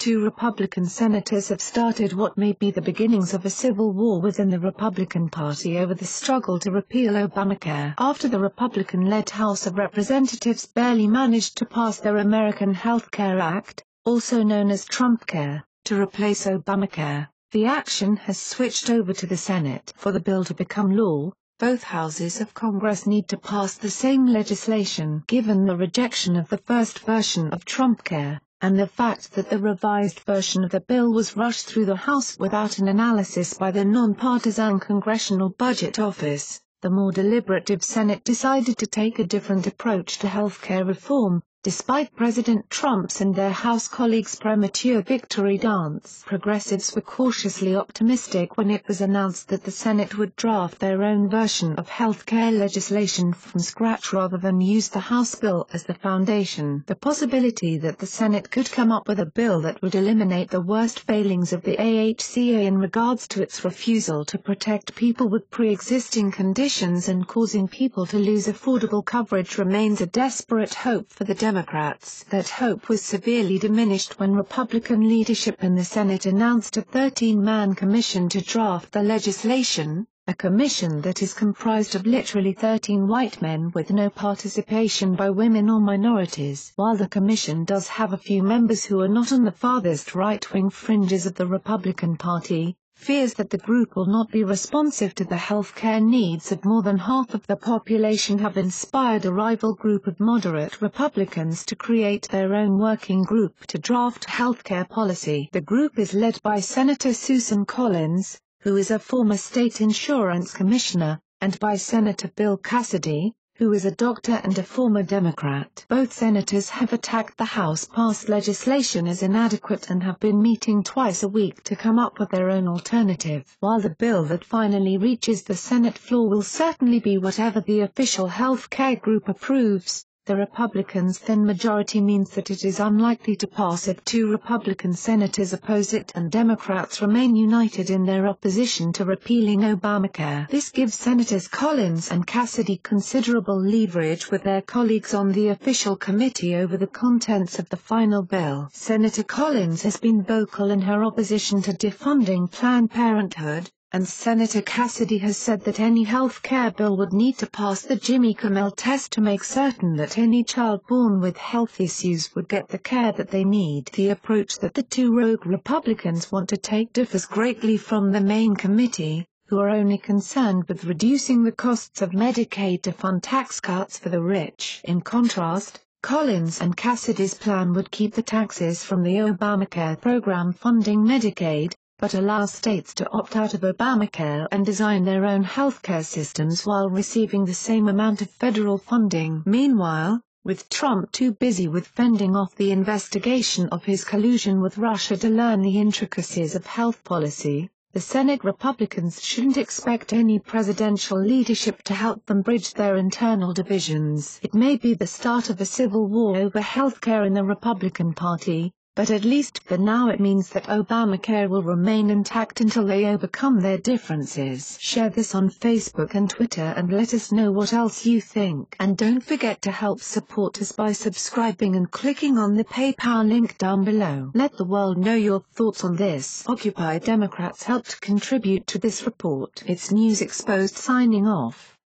two Republican senators have started what may be the beginnings of a civil war within the Republican Party over the struggle to repeal Obamacare. After the Republican-led House of Representatives barely managed to pass their American Health Care Act, also known as Trumpcare, to replace Obamacare, the action has switched over to the Senate. For the bill to become law, both houses of Congress need to pass the same legislation. Given the rejection of the first version of Trumpcare, and the fact that the revised version of the bill was rushed through the House without an analysis by the nonpartisan Congressional Budget Office, the more deliberative Senate decided to take a different approach to health care reform. Despite President Trump's and their House colleagues' premature victory dance, progressives were cautiously optimistic when it was announced that the Senate would draft their own version of health care legislation from scratch rather than use the House bill as the foundation. The possibility that the Senate could come up with a bill that would eliminate the worst failings of the AHCA in regards to its refusal to protect people with pre-existing conditions and causing people to lose affordable coverage remains a desperate hope for the Democrats. That hope was severely diminished when Republican leadership in the Senate announced a 13-man commission to draft the legislation, a commission that is comprised of literally 13 white men with no participation by women or minorities. While the commission does have a few members who are not on the farthest right-wing fringes of the Republican Party, fears that the group will not be responsive to the health care needs of more than half of the population have inspired a rival group of moderate Republicans to create their own working group to draft health care policy. The group is led by Senator Susan Collins, who is a former state insurance commissioner, and by Senator Bill Cassidy, who is a doctor and a former Democrat. Both senators have attacked the House-passed legislation as inadequate and have been meeting twice a week to come up with their own alternative. While the bill that finally reaches the Senate floor will certainly be whatever the official health care group approves, the Republicans' thin majority means that it is unlikely to pass if two Republican senators oppose it and Democrats remain united in their opposition to repealing Obamacare. This gives Senators Collins and Cassidy considerable leverage with their colleagues on the official committee over the contents of the final bill. Senator Collins has been vocal in her opposition to defunding Planned Parenthood, and Senator Cassidy has said that any health care bill would need to pass the Jimmy Kimmel test to make certain that any child born with health issues would get the care that they need. The approach that the two rogue Republicans want to take differs greatly from the main committee, who are only concerned with reducing the costs of Medicaid to fund tax cuts for the rich. In contrast, Collins and Cassidy's plan would keep the taxes from the Obamacare program funding Medicaid, but allow states to opt out of Obamacare and design their own healthcare systems while receiving the same amount of federal funding. Meanwhile, with Trump too busy with fending off the investigation of his collusion with Russia to learn the intricacies of health policy, the Senate Republicans shouldn't expect any presidential leadership to help them bridge their internal divisions. It may be the start of a civil war over healthcare in the Republican Party, but at least for now it means that Obamacare will remain intact until they overcome their differences. Share this on Facebook and Twitter and let us know what else you think. And don't forget to help support us by subscribing and clicking on the PayPal link down below. Let the world know your thoughts on this. Occupy Democrats helped contribute to this report. It's News Exposed signing off.